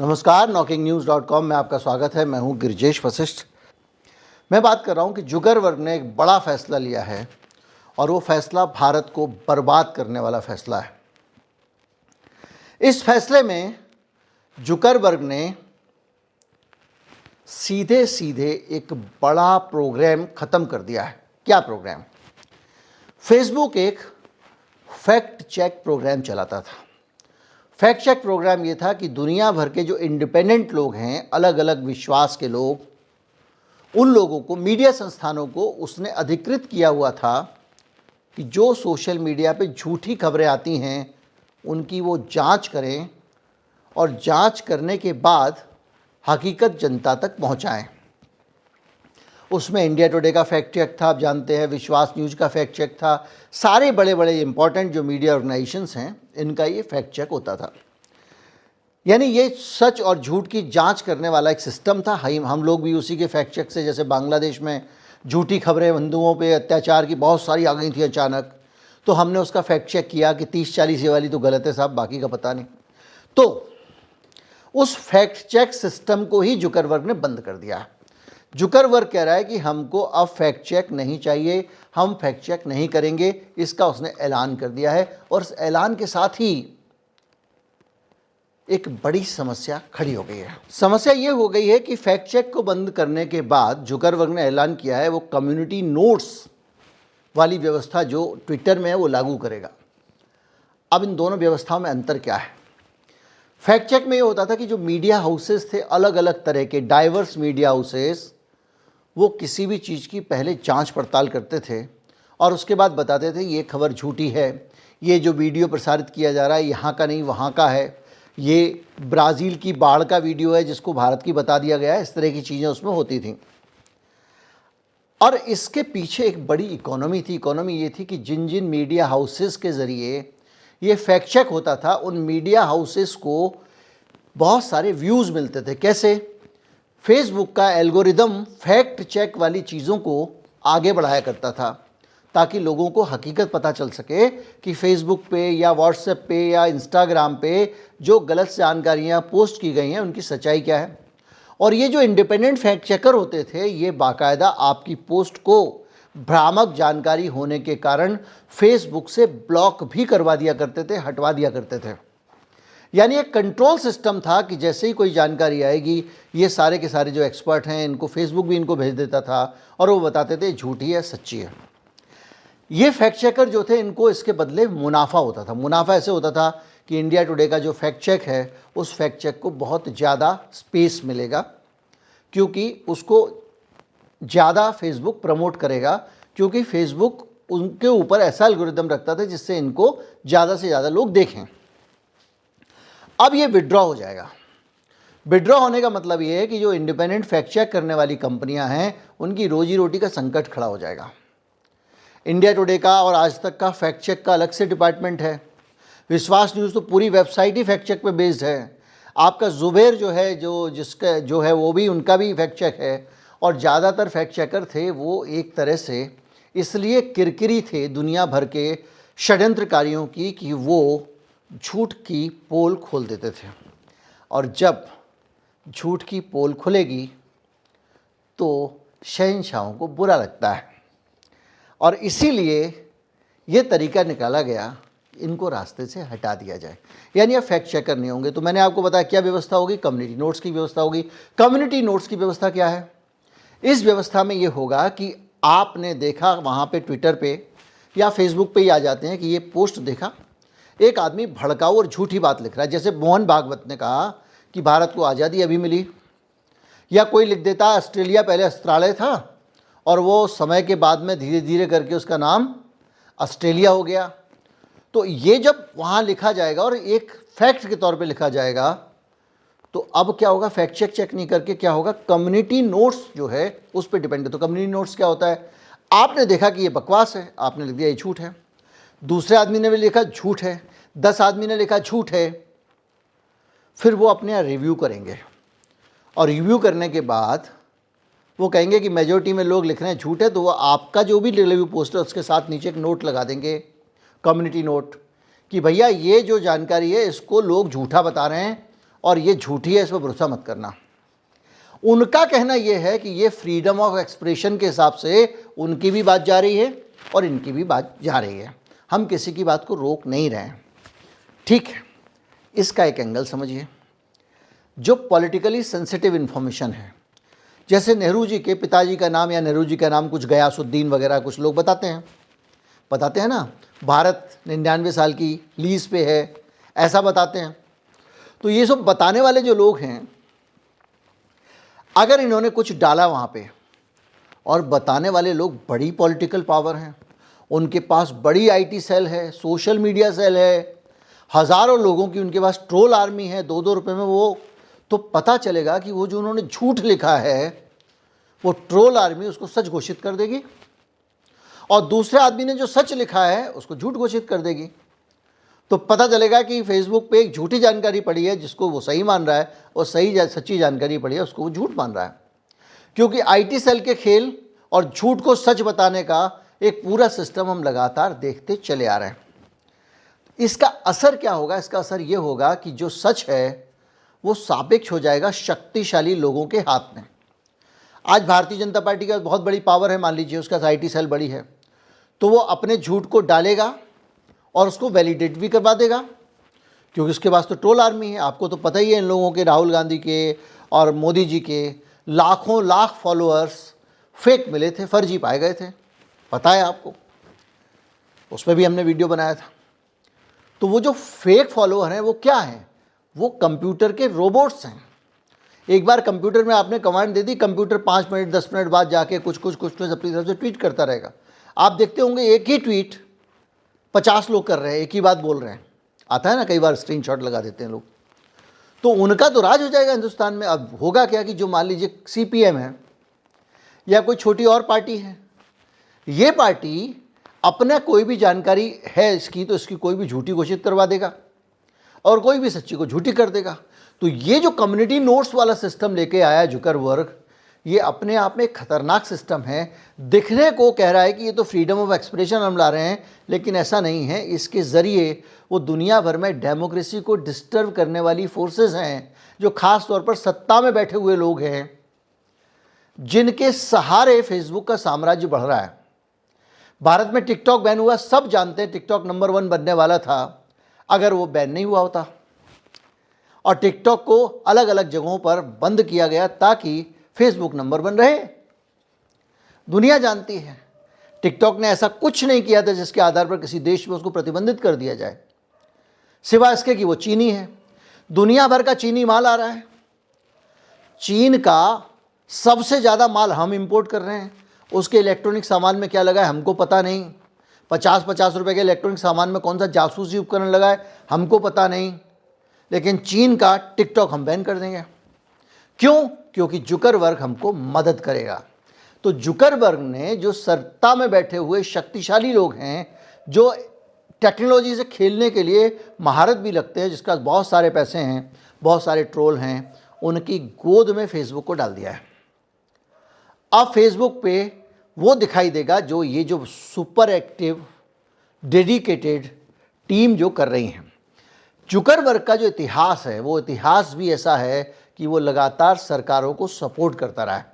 नमस्कार, knocking-news.com में आपका स्वागत है। मैं हूं गिरिजेश वशिष्ठ। मैं बात कर रहा हूं कि जुकरबर्ग ने एक बड़ा फैसला लिया है और वो फैसला भारत को बर्बाद करने वाला फैसला है। इस फैसले में जुकरबर्ग ने सीधे सीधे एक बड़ा प्रोग्राम ख़त्म कर दिया है। क्या प्रोग्राम? फेसबुक एक फैक्ट चेक प्रोग्राम चलाता था। फैक्ट चेक प्रोग्राम ये था कि दुनिया भर के जो इंडिपेंडेंट लोग हैं, अलग अलग विश्वास के लोग, उन लोगों को, मीडिया संस्थानों को उसने अधिकृत किया हुआ था कि जो सोशल मीडिया पे झूठी खबरें आती हैं उनकी वो जांच करें और जांच करने के बाद हकीकत जनता तक पहुंचाएं। उसमें इंडिया टुडे का फैक्ट चेक था, आप जानते हैं, विश्वास न्यूज़ का फैक्ट चेक था। सारे बड़े बड़े इंपॉर्टेंट जो मीडिया ऑर्गेनाइजेशंस हैं, इनका ये फैक्ट चेक होता था। यानी ये सच और झूठ की जांच करने वाला एक सिस्टम था। हम लोग भी उसी के फैक्ट चेक से, जैसे बांग्लादेश में झूठी खबरें हिंदुओं पे अत्याचार की बहुत सारी आ गई थी अचानक, तो हमने उसका फैक्ट चेक किया कि 30-40 ये वाली तो गलत है साहब, बाकी का पता नहीं। तो उस फैक्ट चेक सिस्टम को ही जुकरबर्ग ने बंद कर दिया। जुकरबर्ग कह रहा है कि हमको अब फैक्ट चेक नहीं चाहिए, हम फैक्ट चेक नहीं करेंगे, इसका उसने ऐलान कर दिया है। और इस ऐलान के साथ ही एक बड़ी समस्या खड़ी हो गई है। समस्या ये हो गई है कि फैक्ट चेक को बंद करने के बाद जुकरबर्ग ने ऐलान किया है वो कम्युनिटी नोट्स वाली व्यवस्था जो ट्विटर में है वो लागू करेगा। अब इन दोनों व्यवस्थाओं में अंतर क्या है? फैक्ट चेक में ये होता था कि जो मीडिया हाउसेस थे, अलग अलग तरह के डाइवर्स मीडिया हाउसेस, वो किसी भी चीज़ की पहले जांच पड़ताल करते थे और उसके बाद बताते थे ये खबर झूठी है, ये जो वीडियो प्रसारित किया जा रहा है यहाँ का नहीं वहाँ का है, ये ब्राज़ील की बाढ़ का वीडियो है जिसको भारत की बता दिया गया है। इस तरह की चीज़ें उसमें होती थीं। और इसके पीछे एक बड़ी इकोनॉमी थी। इकोनॉमी ये थी कि जिन जिन मीडिया हाउसेस के ज़रिए ये फैक्ट चेक होता था, उन मीडिया हाउसेस को बहुत सारे व्यूज़ मिलते थे। कैसे? फेसबुक का एल्गोरिदम फैक्ट चेक वाली चीज़ों को आगे बढ़ाया करता था ताकि लोगों को हकीकत पता चल सके कि फेसबुक पे या व्हाट्सएप पे या इंस्टाग्राम पे जो गलत जानकारियाँ पोस्ट की गई हैं उनकी सच्चाई क्या है। और ये जो इंडिपेंडेंट फैक्ट चेकर होते थे, ये बाकायदा आपकी पोस्ट को भ्रामक जानकारी होने के कारण फेसबुक से ब्लॉक भी करवा दिया करते थे, हटवा दिया करते थे। यानी एक कंट्रोल सिस्टम था कि जैसे ही कोई जानकारी आएगी, ये सारे के सारे जो एक्सपर्ट हैं इनको फेसबुक भी इनको भेज देता था और वो बताते थे झूठी है सच्ची है। ये फैक्ट चेकर जो थे, इनको इसके बदले मुनाफा होता था। मुनाफा ऐसे होता था कि इंडिया टुडे का जो फैक्ट चेक है, उस फैक्ट चेक को बहुत ज़्यादा स्पेस मिलेगा क्योंकि उसको ज़्यादा फेसबुक प्रमोट करेगा, क्योंकि फेसबुक उनके ऊपर ऐसा एल्गोरिदम रखता था जिससे इनको ज़्यादा से ज़्यादा लोग देखें। अब ये विड्रॉ हो जाएगा। विड्रॉ होने का मतलब ये है कि जो इंडिपेंडेंट फैक्ट चेक करने वाली कंपनियां हैं उनकी रोजी रोटी का संकट खड़ा हो जाएगा। इंडिया टुडे का और आज तक का फैक्ट चेक का अलग से डिपार्टमेंट है। विश्वास न्यूज़ तो पूरी वेबसाइट ही फैक्ट चेक पे बेस्ड है। आपका जुबेर जो है, जिसका जो है वो भी, उनका भी फैक्ट चेक है। और ज़्यादातर फैक्ट चेकर थे वो एक तरह से इसलिए किरकिरी थे दुनिया भर के षड्यंत्रकारियों की कि वो झूठ की पोल खोल देते थे। और जब झूठ की पोल खुलेगी तो शहंशाहों को बुरा लगता है और इसीलिए ये तरीका निकाला गया, इनको रास्ते से हटा दिया जाए। यानी अब फैक्ट चेकर नहीं होंगे। तो मैंने आपको बताया क्या व्यवस्था होगी? कम्युनिटी नोट्स की व्यवस्था होगी। कम्युनिटी नोट्स की व्यवस्था क्या है? इस व्यवस्था में ये होगा कि आपने देखा वहाँ पे ट्विटर पे या फेसबुक पे ही आ जाते हैं कि ये पोस्ट देखा, एक आदमी भड़काऊ और झूठी बात लिख रहा है। जैसे मोहन भागवत ने कहा कि भारत को आज़ादी अभी मिली, या कोई लिख देता ऑस्ट्रेलिया पहले अस्त्रालय था और वो समय के बाद में धीरे धीरे करके उसका नाम ऑस्ट्रेलिया हो गया। तो ये जब वहाँ लिखा जाएगा और एक फैक्ट के तौर पे लिखा जाएगा, तो अब क्या होगा? फैक्ट चेक नहीं करके क्या होगा? कम्युनिटी नोट्स जो है उस पर डिपेंड है। तो कम्युनिटी नोट्स क्या होता है? आपने देखा कि ये बकवास है, आपने लिख दिया ये झूठ है। दूसरे आदमी ने भी लिखा झूठ है, 10 आदमी ने लिखा झूठ है। फिर वो अपने यहाँ रिव्यू करेंगे और रिव्यू करने के बाद वो कहेंगे कि मेजॉरिटी में लोग लिख रहे हैं झूठ है, तो वो आपका जो भी रिव्यू पोस्ट है उसके साथ नीचे एक नोट लगा देंगे, कम्युनिटी नोट, कि भैया ये जो जानकारी है इसको लोग झूठा बता रहे हैं और ये झूठी है, इस पर भरोसा मत करना। उनका कहना यह है कि ये फ्रीडम ऑफ एक्सप्रेशन के हिसाब से उनकी भी बात जा रही है और इनकी भी बात जा रही है, हम किसी की बात को रोक नहीं रहे हैं, ठीक है। इसका एक एंगल समझिए, जो पॉलिटिकली सेंसिटिव इन्फॉर्मेशन है, जैसे नेहरू जी के पिताजी का नाम या नेहरू जी का नाम कुछ गयासुद्दीन वगैरह कुछ लोग बताते हैं ना, भारत 99 साल की लीज पे है, ऐसा बताते हैं। तो ये सब बताने वाले जो लोग हैं, अगर इन्होंने कुछ डाला वहाँ पे, और बताने वाले लोग बड़ी पॉलिटिकल पावर हैं, उनके पास बड़ी आईटी सेल है, सोशल मीडिया सेल है, हज़ारों लोगों की उनके पास ट्रोल आर्मी है, 2-2 रुपये में वो, तो पता चलेगा कि वो जो उन्होंने झूठ लिखा है वो ट्रोल आर्मी उसको सच घोषित कर देगी और दूसरे आदमी ने जो सच लिखा है उसको झूठ घोषित कर देगी। तो पता चलेगा कि फेसबुक पे एक झूठी जानकारी पड़ी है जिसको वो सही मान रहा है, और सच्ची जानकारी पड़ी है उसको वो झूठ मान रहा है, क्योंकि आईटी सेल के खेल और झूठ को सच बताने का एक पूरा सिस्टम हम लगातार देखते चले आ रहे हैं। इसका असर क्या होगा? इसका असर ये होगा कि जो सच है वो सापेक्ष हो जाएगा शक्तिशाली लोगों के हाथ में। आज भारतीय जनता पार्टी का बहुत बड़ी पावर है, मान लीजिए उसका आईटी सेल बड़ी है, तो वो अपने झूठ को डालेगा और उसको वैलिडेट भी करवा देगा, क्योंकि उसके पास तो ट्रोल आर्मी है। आपको तो पता ही है इन लोगों के, राहुल गांधी के और मोदी जी के लाखों लाख फॉलोअर्स फेक मिले थे, फर्जी पाए गए थे, पता है आपको, उस पर भी हमने वीडियो बनाया था। तो वो जो फेक फॉलोअर हैं वो क्या हैं? वो कंप्यूटर के रोबोट्स हैं। एक बार कंप्यूटर में आपने कमांड दे दी, कंप्यूटर 5 मिनट 10 मिनट बाद जाके कुछ अपनी तरफ से ट्वीट करता रहेगा। आप देखते होंगे एक ही ट्वीट 50 लोग कर रहे हैं, एक ही बात बोल रहे हैं, आता है ना, कई बार स्क्रीनशॉट लगा देते हैं लोग। तो उनका तो राज हो जाएगा हिंदुस्तान में। अब होगा क्या कि जो मान लीजिए सीपीएम है या कोई छोटी और पार्टी है, ये पार्टी अपना कोई भी जानकारी है इसकी, तो इसकी कोई भी झूठी घोषित करवा देगा और कोई भी सच्ची को झूठी कर देगा। तो ये जो कम्युनिटी नोट्स वाला सिस्टम लेके आया जुकरबर्ग, ये अपने आप में एक खतरनाक सिस्टम है। दिखने को कह रहा है कि ये तो फ्रीडम ऑफ एक्सप्रेशन हम ला रहे हैं, लेकिन ऐसा नहीं है। इसके ज़रिए वो दुनिया भर में डेमोक्रेसी को डिस्टर्ब करने वाली फोर्सेस हैं, जो ख़ास तौर पर सत्ता में बैठे हुए लोग हैं, जिनके सहारे फेसबुक का साम्राज्य बढ़ रहा है। भारत में टिकटॉक बैन हुआ, सब जानते हैं टिकटॉक नंबर 1 बनने वाला था अगर वो बैन नहीं हुआ होता, और टिकटॉक को अलग अलग जगहों पर बंद किया गया ताकि फेसबुक नंबर 1 रहे। दुनिया जानती है टिकटॉक ने ऐसा कुछ नहीं किया था जिसके आधार पर किसी देश में उसको प्रतिबंधित कर दिया जाए, सिवाय इसके कि वो चीनी है। दुनिया भर का चीनी माल आ रहा है, चीन का सबसे ज़्यादा माल हम इंपोर्ट कर रहे हैं। उसके इलेक्ट्रॉनिक सामान में क्या लगा है हमको पता नहीं। 50-50 रुपए के इलेक्ट्रॉनिक सामान में कौन सा जासूसी उपकरण लगा है हमको पता नहीं। लेकिन चीन का टिकटॉक हम बैन कर देंगे। क्यों? क्योंकि जुकरबर्ग हमको मदद करेगा। तो जुकरबर्ग ने, जो सत्ता में बैठे हुए शक्तिशाली लोग हैं, जो टेक्नोलॉजी से खेलने के लिए महारत भी लगते हैं, जिसका बहुत सारे पैसे हैं, बहुत सारे ट्रोल हैं, उनकी गोद में फेसबुक को डाल दिया है। अब फेसबुक पे वो दिखाई देगा जो ये जो सुपर एक्टिव डेडिकेटेड टीम जो कर रही हैं। जुकरबर्ग का जो इतिहास है, वो इतिहास भी ऐसा है कि वो लगातार सरकारों को सपोर्ट करता रहा है।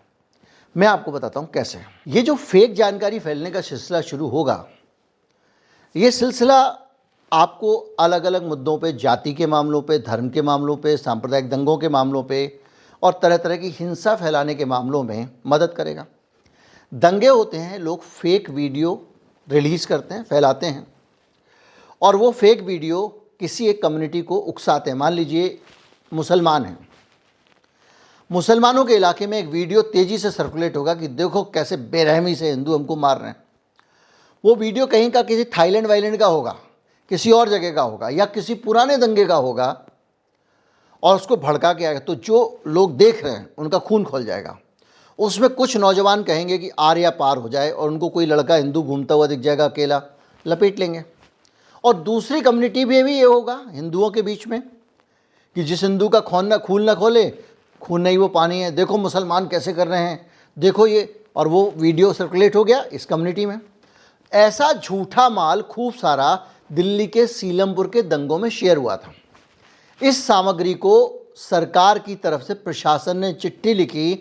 मैं आपको बताता हूँ कैसे। ये जो फेक जानकारी फैलने का सिलसिला शुरू होगा, ये सिलसिला आपको अलग अलग मुद्दों पे, जाति के मामलों पे, धर्म के मामलों पे, सांप्रदायिक दंगों के मामलों पे और तरह तरह की हिंसा फैलाने के मामलों में मदद करेगा। दंगे होते हैं, लोग फेक वीडियो रिलीज़ करते हैं, फैलाते हैं, और वो फेक वीडियो किसी एक कम्युनिटी को उकसाते हैं। मान लीजिए मुसलमान हैं, मुसलमानों के इलाके में एक वीडियो तेज़ी से सर्कुलेट होगा कि देखो कैसे बेरहमी से हिंदू हमको मार रहे हैं। वो वीडियो कहीं का किसी थाईलैंड वाईलैंड का होगा, किसी और जगह का होगा, या किसी पुराने दंगे का होगा, और उसको भड़का के आएगा। तो जो लोग देख रहे हैं उनका खून खोल जाएगा। उसमें कुछ नौजवान कहेंगे कि आर या पार हो जाए, और उनको कोई लड़का हिंदू घूमता हुआ दिख जाएगा अकेला, लपेट लेंगे। और दूसरी कम्युनिटी में भी ये होगा हिंदुओं के बीच में कि जिस हिंदू का खून न खोले, खून नहीं वो पानी है, देखो मुसलमान कैसे कर रहे हैं, देखो ये, और वो वीडियो सर्कुलेट हो गया इस कम्युनिटी में। ऐसा झूठा माल खूब सारा दिल्ली के सीलमपुर के दंगों में शेयर हुआ था। इस सामग्री को सरकार की तरफ से प्रशासन ने चिट्ठी लिखी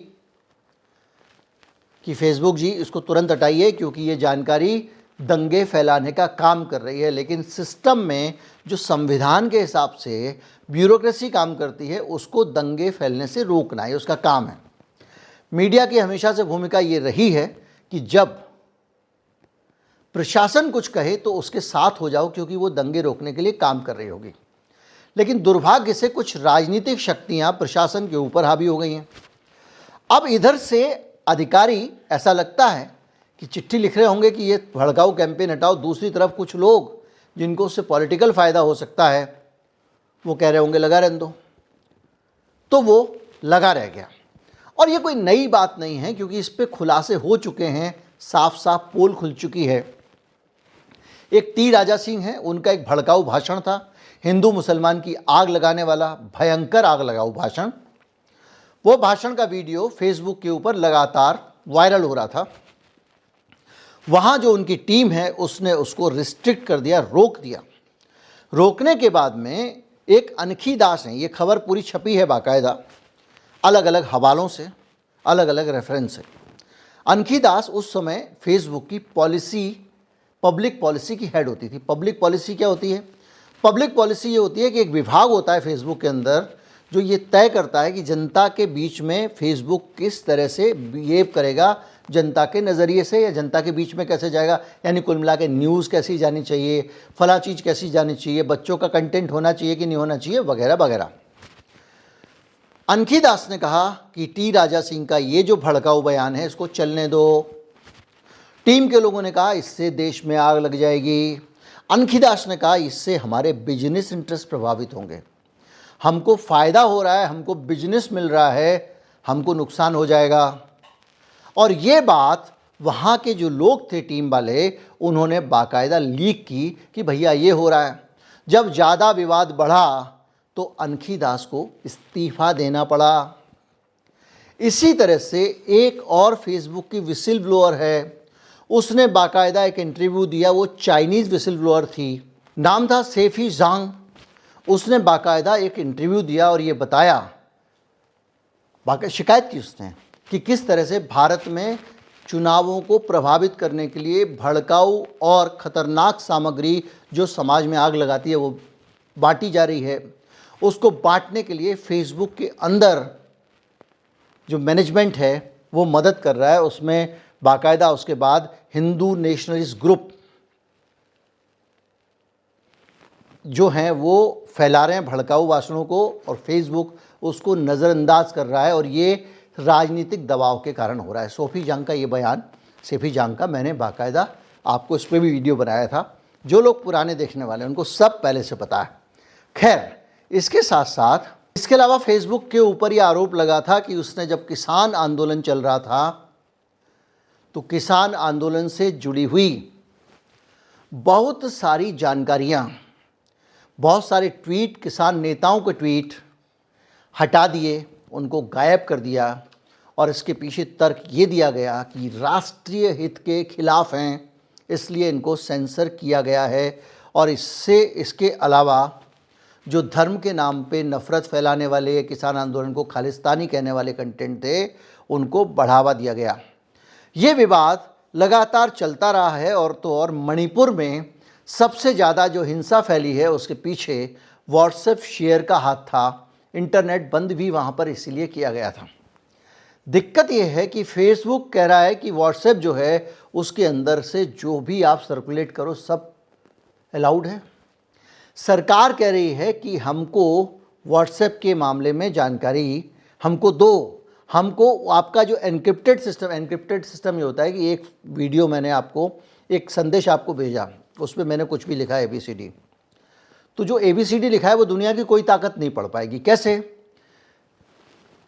कि फेसबुक जी इसको तुरंत हटाइए क्योंकि ये जानकारी दंगे फैलाने का काम कर रही है। लेकिन सिस्टम में जो संविधान के हिसाब से ब्यूरोक्रेसी काम करती है उसको दंगे फैलने से रोकना है, उसका काम है। मीडिया की हमेशा से भूमिका ये रही है कि जब प्रशासन कुछ कहे तो उसके साथ हो जाओ क्योंकि वो दंगे रोकने के लिए काम कर रही होगी। लेकिन दुर्भाग्य से कुछ राजनीतिक शक्तियां प्रशासन के ऊपर हावी हो गई हैं। अब इधर से अधिकारी, ऐसा लगता है कि चिट्ठी लिख रहे होंगे कि ये भड़काऊ कैंपेन हटाओ, दूसरी तरफ कुछ लोग जिनको उससे पॉलिटिकल फ़ायदा हो सकता है वो कह रहे होंगे लगा रहने दो, तो वो लगा रह गया। और ये कोई नई बात नहीं है क्योंकि इस पे खुलासे हो चुके हैं, साफ साफ पोल खुल चुकी है। एक टी राजा सिंह है, उनका एक भड़काऊ भाषण था, हिंदू मुसलमान की आग लगाने वाला भयंकर आग लगाऊ भाषण। वो भाषण का वीडियो फेसबुक के ऊपर लगातार वायरल हो रहा था। वहाँ जो उनकी टीम है उसने उसको रिस्ट्रिक्ट कर दिया, रोक दिया। रोकने के बाद में एक अनखी दास है, ये खबर पूरी छपी है बाकायदा, अलग अलग हवालों से, अलग अलग रेफरेंस से। अनखी दास उस समय फेसबुक की पब्लिक पॉलिसी की हेड होती थी। पब्लिक पॉलिसी क्या होती है? पब्लिक पॉलिसी ये होती है कि एक विभाग होता है फेसबुक के अंदर जो ये तय करता है कि जनता के बीच में फेसबुक किस तरह से बिहेव करेगा, जनता के नज़रिए से या जनता के बीच में कैसे जाएगा। यानी कुल मिला के न्यूज़ कैसी जानी चाहिए, फला चीज़ कैसी जानी चाहिए, बच्चों का कंटेंट होना चाहिए कि नहीं होना चाहिए, वगैरह वगैरह। अनखी दास ने कहा कि टी राजा सिंह का ये जो भड़काऊ बयान है इसको चलने दो। टीम के लोगों ने कहा इससे देश में आग लग जाएगी। अनखी दास ने कहा इससे हमारे बिजनेस इंटरेस्ट प्रभावित होंगे, हमको फ़ायदा हो रहा है, हमको बिजनेस मिल रहा है, हमको नुकसान हो जाएगा। और ये बात वहाँ के जो लोग थे टीम वाले, उन्होंने बाकायदा लीक की कि भैया ये हो रहा है। जब ज़्यादा विवाद बढ़ा तो अनखी दास को इस्तीफ़ा देना पड़ा। इसी तरह से एक और फेसबुक की विसिल ब्लोअर है, उसने बाकायदा एक इंटरव्यू दिया। वो चाइनीज़ विसिल ब्लोअर थी, नाम था सेफी जांग। उसने बाकायदा एक इंटरव्यू दिया और ये बताया, शिकायत की उसने कि किस तरह से भारत में चुनावों को प्रभावित करने के लिए भड़काऊ और ख़तरनाक सामग्री जो समाज में आग लगाती है वो बांटी जा रही है। उसको बांटने के लिए फेसबुक के अंदर जो मैनेजमेंट है वो मदद कर रहा है। उसमें बाकायदा उसके बाद हिंदू नेशनलिस्ट ग्रुप जो हैं वो फैला रहे हैं भड़काऊ भाषणों को और फेसबुक उसको नज़रअंदाज कर रहा है और ये राजनीतिक दबाव के कारण हो रहा है। सेफी जांग का ये बयान, सेफी जांग का, मैंने बाकायदा आपको इस पर भी वीडियो बनाया था। जो लोग पुराने देखने वाले हैं उनको सब पहले से पता है। खैर, इसके साथ साथ इसके अलावा फेसबुक के ऊपर ये आरोप लगा था कि उसने जब किसान आंदोलन चल रहा था तो किसान आंदोलन से जुड़ी हुई बहुत सारी जानकारियाँ, बहुत सारे ट्वीट, किसान नेताओं के ट्वीट हटा दिए, उनको गायब कर दिया। और इसके पीछे तर्क ये दिया गया कि राष्ट्रीय हित के खिलाफ हैं, इसलिए इनको सेंसर किया गया है। और इसके अलावा जो धर्म के नाम पे नफ़रत फैलाने वाले, किसान आंदोलन को खालिस्तानी कहने वाले कंटेंट थे, उनको बढ़ावा दिया गया। ये विवाद लगातार चलता रहा है। और तो और मणिपुर में सबसे ज़्यादा जो हिंसा फैली है उसके पीछे व्हाट्सएप शेयर का हाथ था। इंटरनेट बंद भी वहाँ पर इसीलिए किया गया था। दिक्कत यह है कि फेसबुक कह रहा है कि व्हाट्सएप जो है उसके अंदर से जो भी आप सर्कुलेट करो सब अलाउड है। सरकार कह रही है कि हमको व्हाट्सएप के मामले में जानकारी हमको दो, हमको आपका जो एनक्रिप्टेड सिस्टम ये होता है कि एक वीडियो मैंने आपको, एक संदेश आपको भेजा, उस पर मैंने कुछ भी लिखा है ABCD, तो जो ABCD लिखा है वो दुनिया की कोई ताकत नहीं पढ़ पाएगी। कैसे?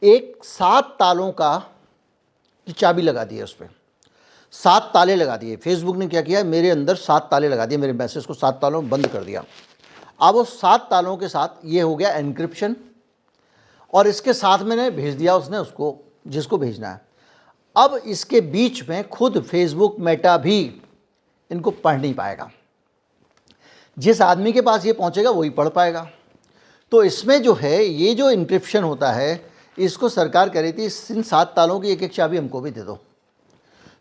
एक 7 तालों की चाबी लगा दी है उस पर, 7 ताले लगा दिए। फेसबुक ने क्या किया, मेरे अंदर 7 ताले लगा दिए, मेरे मैसेज को 7 तालों में बंद कर दिया। अब वो 7 तालों के साथ ये हो गया एनक्रिप्शन और इसके साथ मैंने भेज दिया उसने उसको जिसको भेजना है। अब इसके बीच में खुद फेसबुक मेटा भी इनको पढ़ नहीं पाएगा। जिस आदमी के पास ये पहुंचेगा वही पढ़ पाएगा। तो इसमें जो है ये जो इंक्रिप्शन होता है, इसको सरकार कह रही थी इन 7 तालों की एक एक चाबी हमको भी दे दो,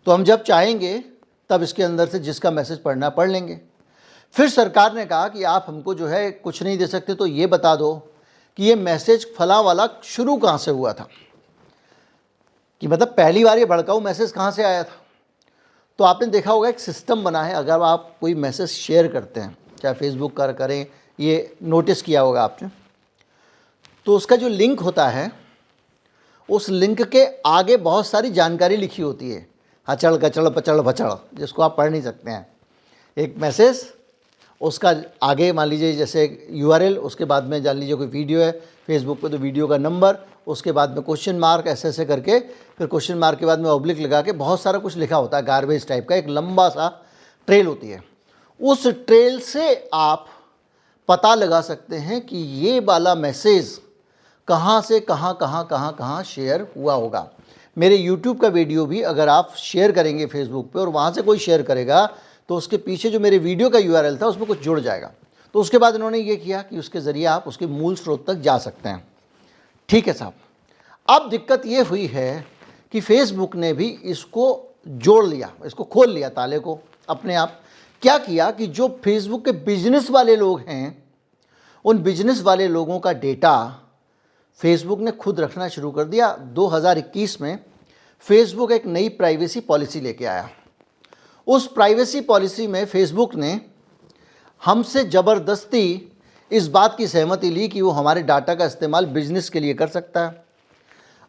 तो हम जब चाहेंगे तब इसके अंदर से जिसका मैसेज पढ़ना पढ़ लेंगे। फिर सरकार ने कहा कि आप हमको जो है कुछ नहीं दे सकते, तो ये बता दो कि ये मैसेज फला वाला शुरू कहाँ से हुआ था, कि मतलब पहली बार ये भड़काऊ मैसेज कहाँ से आया था। तो आपने देखा होगा एक सिस्टम बना है, अगर आप कोई मैसेज शेयर करते हैं, चाहे फेसबुक का करें, ये नोटिस किया होगा आपने, तो उसका जो लिंक होता है, उस लिंक के आगे बहुत सारी जानकारी लिखी होती है, हचड़ कचड़ पचड़ भचड़, जिसको आप पढ़ नहीं सकते हैं। एक मैसेज, उसका आगे मान लीजिए जैसे URL, उसके बाद में जान लीजिए कोई वीडियो है फेसबुक पे, तो वीडियो का नंबर, उसके बाद में क्वेश्चन मार्क, ऐसे ऐसे करके, फिर क्वेश्चन मार्क के बाद में ऑब्लिक लगा के बहुत सारा कुछ लिखा होता है, गार्बेज टाइप का एक लंबा सा ट्रेल होती है। उस ट्रेल से आप पता लगा सकते हैं कि ये वाला मैसेज कहाँ से कहाँ शेयर हुआ होगा। मेरे YouTube का वीडियो भी अगर आप शेयर करेंगे फेसबुक पे और वहाँ से कोई शेयर करेगा, तो उसके पीछे जो मेरे वीडियो का URL था उसमें कुछ जुड़ जाएगा। तो उसके बाद इन्होंने ये किया कि उसके ज़रिए आप उसके मूल स्रोत तक जा सकते हैं। ठीक है साहब, अब दिक्कत ये हुई है कि फेसबुक ने भी इसको जोड़ लिया, इसको खोल लिया ताले को अपने आप। क्या किया कि जो फेसबुक के बिजनेस वाले लोग हैं, उन बिजनेस वाले लोगों का डेटा फेसबुक ने खुद रखना शुरू कर दिया। 2021 में फेसबुक एक नई प्राइवेसी पॉलिसी लेके आया। उस प्राइवेसी पॉलिसी में फेसबुक ने हमसे ज़बरदस्ती इस बात की सहमति ली कि वो हमारे डाटा का इस्तेमाल बिजनेस के लिए कर सकता है,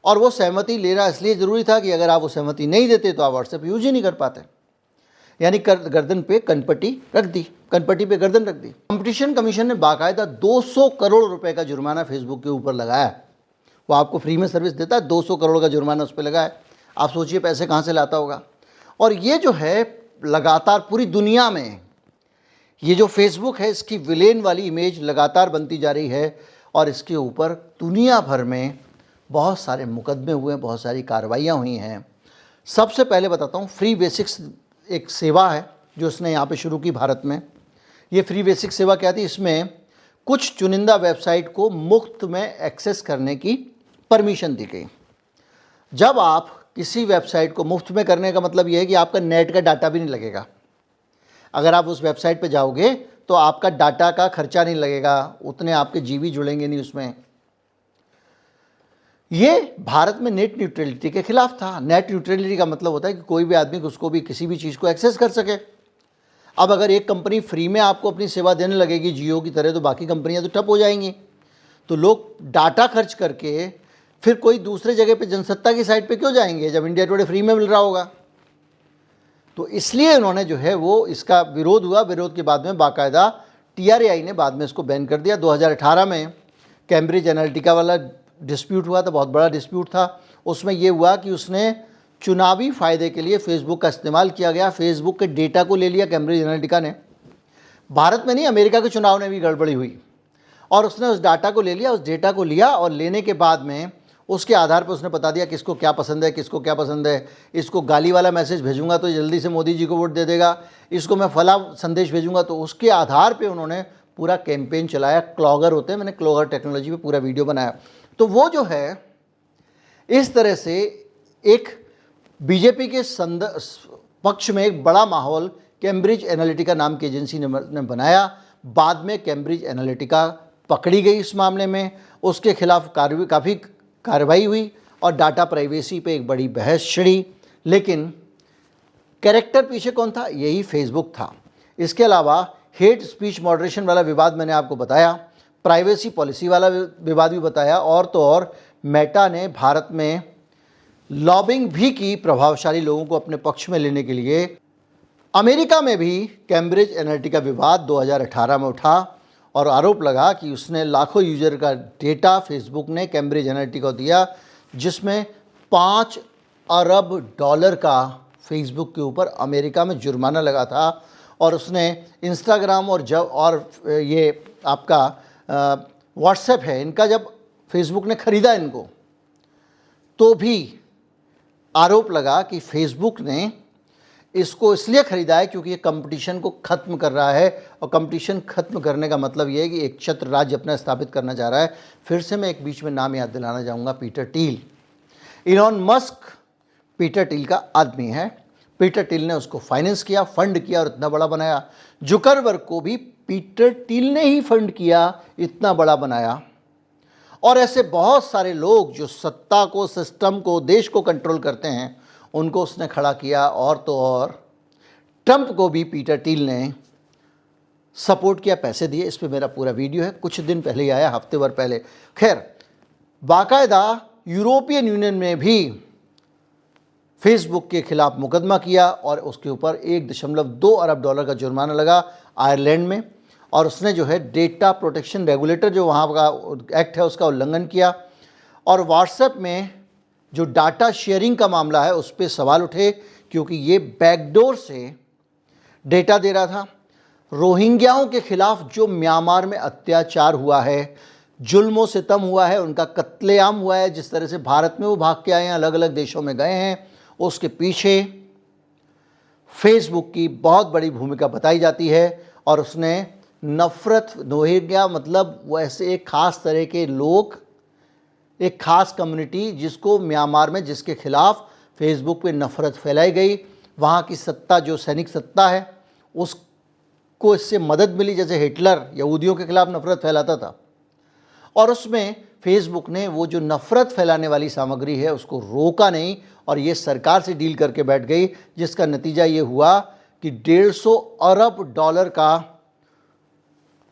और वो सहमति लेना इसलिए ज़रूरी था कि अगर आप वो सहमति नहीं देते तो आप व्हाट्सएप यूज ही नहीं कर पाते। यानी गर्दन पे कनपट्टी रख दी, कनपट्टी पे गर्दन रख दी। कंपटीशन कमीशन ने बाकायदा 200 करोड़ रुपए का जुर्माना फेसबुक के ऊपर लगाया। वो आपको फ्री में सर्विस देता है, 200 करोड़ का जुर्माना उस पर लगाया। आप सोचिए पैसे कहाँ से लाता होगा। और ये जो है लगातार पूरी दुनिया में ये जो फेसबुक है, इसकी विलेन वाली इमेज लगातार बनती जा रही है, और इसके ऊपर दुनिया भर में बहुत सारे मुकदमे हुए हैं, बहुत सारी कार्रवाइयाँ हुई हैं। सबसे पहले बताता हूँ, फ्री बेसिक्स एक सेवा है जो उसने यहाँ पे शुरू की भारत में। ये फ्री बेसिक सेवा क्या थी, इसमें कुछ चुनिंदा वेबसाइट को मुफ्त में एक्सेस करने की परमिशन दी गई। जब आप किसी वेबसाइट को मुफ्त में करने का मतलब ये है कि आपका नेट का डाटा भी नहीं लगेगा। अगर आप उस वेबसाइट पे जाओगे तो आपका डाटा का खर्चा नहीं लगेगा, उतने आपके जीबी जुड़ेंगे नहीं उसमें। ये भारत में नेट न्यूट्रलिटी के खिलाफ था। नेट न्यूट्रलिटी का मतलब होता है कि कोई भी आदमी उसको भी किसी भी चीज़ को एक्सेस कर सके। अब अगर एक कंपनी फ्री में आपको अपनी सेवा देने लगेगी जियो की तरह, तो बाकी कंपनियां तो ठप हो जाएंगी। तो लोग डाटा खर्च करके फिर कोई दूसरे जगह पे जनसत्ता की साइट पे क्यों जाएंगे जब इंडिया टुडे फ्री में मिल रहा होगा। तो इसलिए उन्होंने जो है वो इसका विरोध हुआ। विरोध के बाद में बाकायदा TRAI ने बाद में इसको बैन कर दिया। 2018 में कैम्ब्रिज एनालिटिका वाला डिस्प्यूट हुआ था, बहुत बड़ा डिस्प्यूट था। उसमें ये हुआ कि उसने चुनावी फ़ायदे के लिए फेसबुक का इस्तेमाल किया गया, फेसबुक के डेटा को ले लिया कैम्ब्रिज एनालिटिका ने। भारत में नहीं, अमेरिका के चुनाव में भी गड़बड़ी हुई, और उसने उस डाटा को ले लिया, उस डेटा को लिया, और लेने के बाद में उसके आधार पर उसने बता दिया किसको क्या पसंद है, किसको क्या पसंद है। इसको गाली वाला मैसेज भेजूंगा तो जल्दी से मोदी जी को वोट दे देगा, इसको मैं फला संदेश भेजूंगा तो उसके आधार पर उन्होंने पूरा कैंपेन चलाया। क्लॉगर होते हैं, मैंने क्लॉगर टेक्नोलॉजी पे पूरा वीडियो बनाया। तो वो जो है इस तरह से एक बीजेपी के पक्ष में एक बड़ा माहौल कैम्ब्रिज एनालिटिका नाम की एजेंसी ने बनाया। बाद में कैम्ब्रिज एनालिटिका पकड़ी गई इस मामले में, उसके खिलाफ काफ़ी कार्रवाई हुई और डाटा प्राइवेसी पे एक बड़ी बहस छिड़ी। लेकिन कैरेक्टर पीछे कौन था? यही फेसबुक था। इसके अलावा हेट स्पीच मॉडरेशन वाला विवाद मैंने आपको बताया, प्राइवेसी पॉलिसी वाला विवाद भी बताया, और तो और मेटा ने भारत में लॉबिंग भी की प्रभावशाली लोगों को अपने पक्ष में लेने के लिए। अमेरिका में भी कैम्ब्रिज एनालिटिका विवाद 2018 में उठा और आरोप लगा कि उसने लाखों यूजर का डेटा फेसबुक ने कैम्ब्रिज एनालिटिका को दिया, जिसमें $5 अरब का फेसबुक के ऊपर अमेरिका में जुर्माना लगा था। और उसने इंस्टाग्राम और ये आपका व्हाट्सएप है, इनका जब फेसबुक ने ख़रीदा इनको, तो भी आरोप लगा कि फेसबुक ने इसको इसलिए खरीदा है क्योंकि ये कंपटीशन को खत्म कर रहा है, और कंपटीशन खत्म करने का मतलब ये है कि एक छत्र राज्य अपना स्थापित करना चाह रहा है। फिर से मैं एक बीच में नाम याद दिलाना चाहूँगा, Peter Thiel. Elon Musk Peter Thiel का आदमी है। पीटर टील ने उसको फाइनेंस किया, फंड किया और इतना बड़ा बनाया। जुकरबर्ग को भी पीटर टील ने ही फंड किया, इतना बड़ा बनाया। और ऐसे बहुत सारे लोग जो सत्ता को, सिस्टम को, देश को कंट्रोल करते हैं, उनको उसने खड़ा किया। और तो और ट्रंप को भी पीटर टील ने सपोर्ट किया, पैसे दिए। इस पे मेरा पूरा वीडियो है, कुछ दिन पहले ही आया, हफ्ते भर पहले। खैर, बाकायदा यूरोपियन यूनियन में भी फेसबुक के खिलाफ मुकदमा किया और उसके ऊपर 1.2 अरब डॉलर का जुर्माना लगा आयरलैंड में। और उसने जो है डेटा प्रोटेक्शन रेगुलेटर जो वहाँ का एक्ट है उसका उल्लंघन किया। और व्हाट्सएप में जो डाटा शेयरिंग का मामला है उस पर सवाल उठे, क्योंकि ये बैकडोर से डेटा दे रहा था। रोहिंग्याओं के खिलाफ जो म्यांमार में अत्याचार हुआ है, जुल्म और सितम हुआ है, उनका कत्लेआम हुआ है, जिस तरह से भारत में वो भाग के आए हैं, अलग अलग देशों में गए हैं, उसके पीछे फेसबुक की बहुत बड़ी भूमिका बताई जाती है। और उसने नफ़रत, रोहिंग्या मतलब वैसे एक ख़ास तरह के लोग, एक ख़ास कम्युनिटी जिसको म्यांमार में, जिसके खिलाफ फेसबुक पे नफ़रत फैलाई गई। वहाँ की सत्ता, जो सैनिक सत्ता है, उसको इससे मदद मिली, जैसे हिटलर यहूदियों के खिलाफ नफ़रत फैलाता था। और उसमें फेसबुक ने वो जो नफ़रत फैलाने वाली सामग्री है उसको रोका नहीं, और ये सरकार से डील करके बैठ गई, जिसका नतीजा ये हुआ कि 150 अरब डॉलर का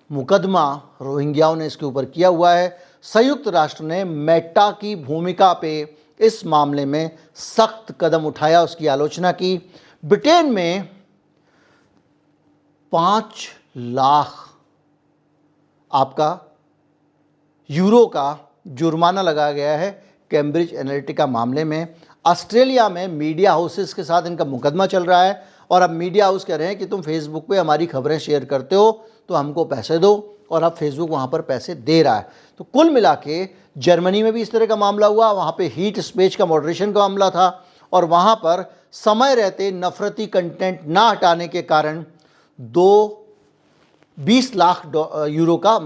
मुकदमा रोहिंग्याओं ने इसके ऊपर किया हुआ है। संयुक्त राष्ट्र ने मेटा की भूमिका पे इस मामले में सख्त कदम उठाया, उसकी आलोचना की। ब्रिटेन में 5 लाख आपका यूरो का जुर्माना लगाया गया है कैम्ब्रिज एनालिटिका मामले में। ऑस्ट्रेलिया में मीडिया हाउसेस के साथ इनका मुकदमा चल रहा है, और अब मीडिया हाउस कह रहे हैं कि तुम फेसबुक पे हमारी खबरें शेयर करते हो तो हमको पैसे दो, और अब फेसबुक वहाँ पर पैसे दे रहा है। तो कुल मिला के जर्मनी में भी इस तरह का मामला हुआ, वहाँ पे हीट स्पीच का मॉडरेशन का मामला था, और वहाँ पर समय रहते नफरती कंटेंट ना हटाने के कारण 20 लाख यूरो का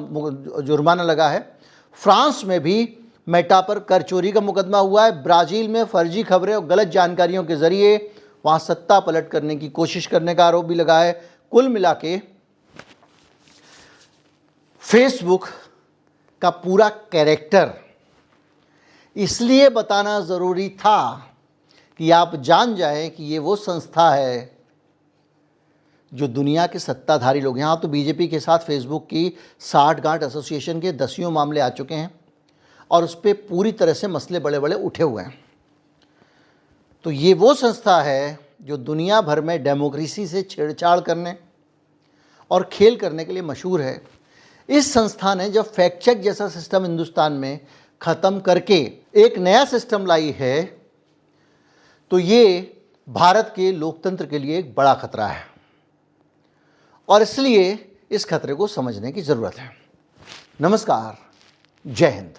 जुर्माना लगा है। फ्रांस में भी मेटा पर कर चोरी का मुकदमा हुआ है। ब्राज़ील में फर्जी खबरें और गलत जानकारियों के जरिए वहाँ सत्ता पलट करने की कोशिश करने का आरोप भी लगा है। कुल मिला के फेसबुक का पूरा कैरेक्टर इसलिए बताना ज़रूरी था कि आप जान जाएं कि ये वो संस्था है जो दुनिया के सत्ताधारी लोग, यहाँ तो बीजेपी के साथ फेसबुक की 60 गांठ एसोसिएशन के 10 मामले आ चुके हैं, और उस पर पूरी तरह से मसले बड़े बड़े उठे हुए हैं। तो ये वो संस्था है जो दुनिया भर में डेमोक्रेसी से छेड़छाड़ करने और खेल करने के लिए मशहूर है। इस संस्था ने जब फैक्ट चेक जैसा सिस्टम हिंदुस्तान में ख़त्म करके एक नया सिस्टम लाई है, तो ये भारत के लोकतंत्र के लिए एक बड़ा खतरा है, और इसलिए इस खतरे को समझने की ज़रूरत है। नमस्कार, जय हिंद।